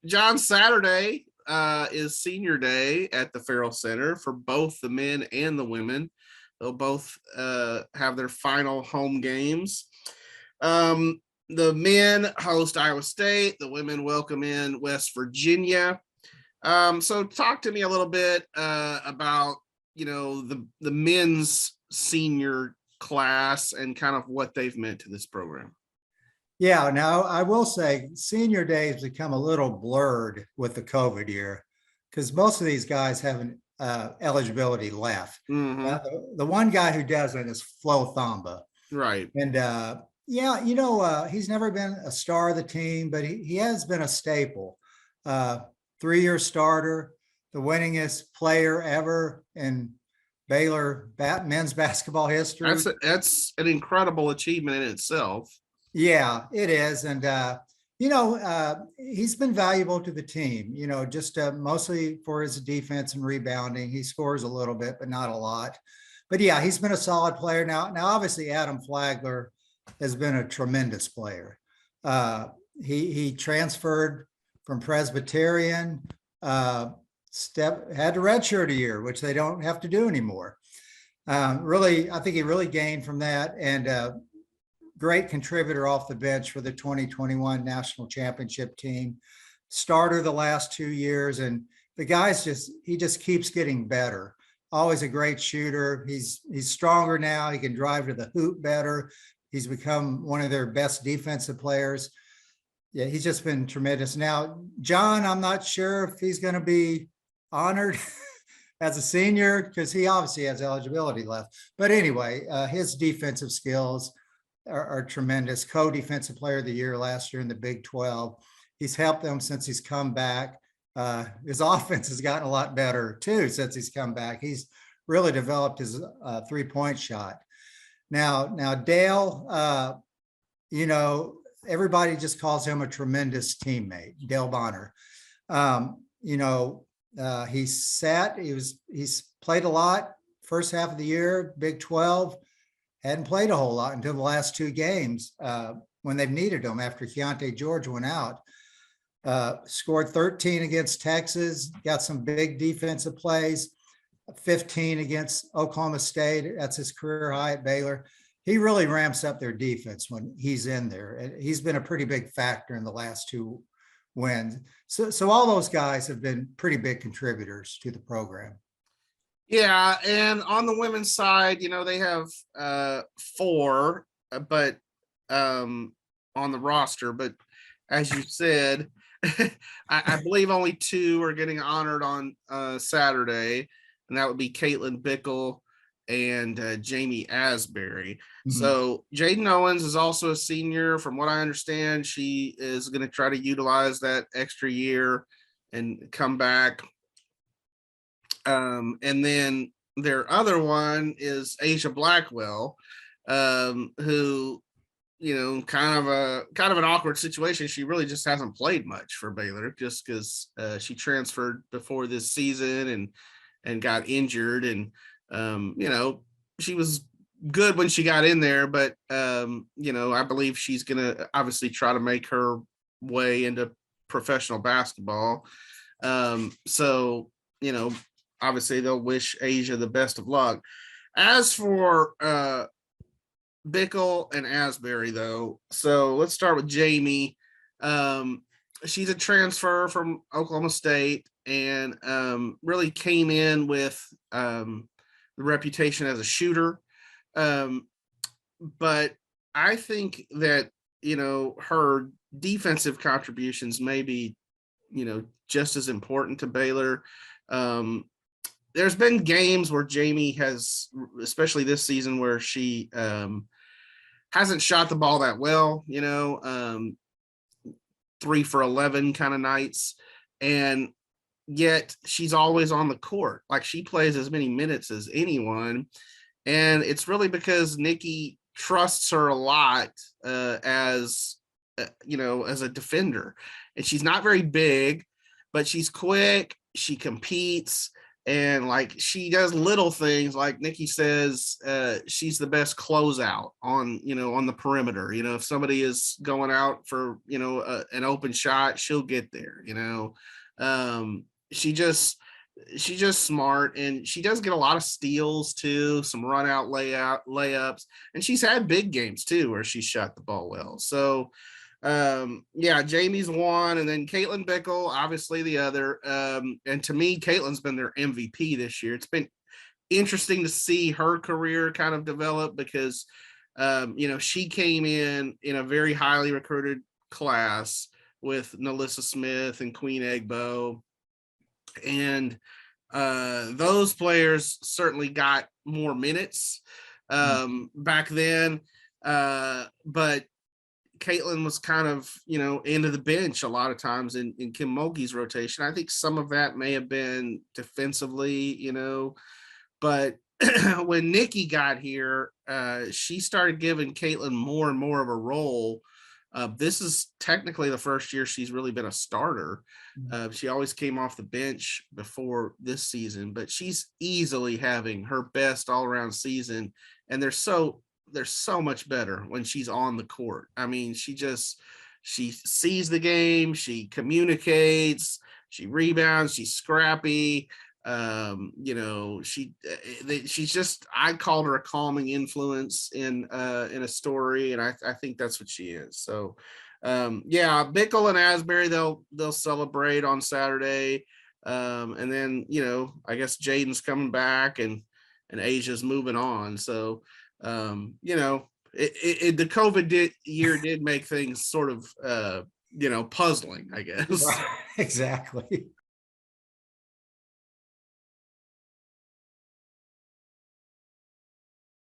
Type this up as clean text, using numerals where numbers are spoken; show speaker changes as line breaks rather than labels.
John, Saturday is senior day at the Farrell Center for both the men and the women. They'll both have their final home games. The men host Iowa State. The women welcome in West Virginia. So talk to me a little bit about, the men's senior class and kind of what they've meant to this program.
Yeah, now I will say senior day has become a little blurred with the COVID year because most of these guys haven't eligibility left.
Mm-hmm.
The one guy who doesn't is Flo Thamba.
Right.
And he's never been a star of the team, but he has been a staple. 3-year starter, the winningest player ever in Baylor men's basketball history.
That's an incredible achievement in itself.
Yeah, it is. And, he's been valuable to the team, just mostly for his defense and rebounding. He scores a little bit, but not a lot. But yeah, he's been a solid player. Now, obviously, Adam Flagler has been a tremendous player. He transferred from Presbyterian, had to redshirt a year, which they don't have to do anymore. I think he really gained from that, and great contributor off the bench for the 2021 national championship team. Starter the last 2 years, and the guy's he just keeps getting better. Always a great shooter. He's stronger now. He can drive to the hoop better. He's become one of their best defensive players. Yeah, he's just been tremendous. Now, John, I'm not sure if he's going to be honored as a senior because he obviously has eligibility left. But anyway, his defensive skills are tremendous. Co-defensive player of the year last year in the Big 12. He's helped them since he's come back. His offense has gotten a lot better too since he's come back. He's really developed his 3-point shot. Now Dale, everybody just calls him a tremendous teammate, Dale Bonner. He's played a lot first half of the year, Big 12. Hadn't played a whole lot until the last 2 games when they've needed him after Keontae George went out. Scored 13 against Texas, got some big defensive plays, 15 against Oklahoma State. That's his career high at Baylor. He really ramps up their defense when he's in there. And he's been a pretty big factor in the last 2 wins. So all those guys have been pretty big contributors to the program.
Yeah, and on the women's side, they have 4, but on the roster. But as you said, I believe only 2 are getting honored on Saturday, and that would be Caitlin Bickle and Jamie Asberry. Mm-hmm. So Jaden Owens is also a senior. From what I understand, she is going to try to utilize that extra year and come back. And then their other one is Asia Blackwell, who, kind of an awkward situation. She really just hasn't played much for Baylor just because she transferred before this season and got injured. And, she was good when she got in there, but, I believe she's going to obviously try to make her way into professional basketball. So, obviously they'll wish Asia the best of luck. As for Bickle and Asberry, though, so let's start with Jamie. She's a transfer from Oklahoma State and really came in with the reputation as a shooter. But I think that, her defensive contributions may be, just as important to Baylor. There's been games where Jamie has, especially this season, where she hasn't shot the ball that well, 3 for 11 kind of nights. And yet she's always on the court. Like, she plays as many minutes as anyone. And it's really because Nikki trusts her a lot as a defender. And she's not very big, but she's quick. She competes. And like she does little things, like Nikki says, she's the best closeout on, on the perimeter. If somebody is going out for, an open shot, she'll get there. She just she's just smart, and she does get a lot of steals too, some run out layups, and she's had big games too where she shot the ball well. So yeah, Jamie's one, and then Caitlin Bickle, obviously the other. And to me, Caitlin's been their MVP this year. It's been interesting to see her career kind of develop because she came in a very highly recruited class with Nalissa Smith and Queen Egbo, and those players certainly got more minutes back then, but Caitlin was kind of, into the bench a lot of times in Kim Mulkey's rotation. I think some of that may have been defensively, but when Nikki got here, she started giving Caitlin more and more of a role. This is technically the first year she's really been a starter. She always came off the bench before this season, but she's easily having her best all-around season, and they're so much better when she's on the court. I mean, she sees the game, she communicates, she rebounds, she's scrappy. She's just, I called her a calming influence in a story, and I think that's what she is. So yeah, Bickle and Asberry, they'll celebrate on Saturday. And then, I guess Jaden's coming back and Asia's moving on. So the COVID year did make things sort of puzzling, I guess.
Right, exactly.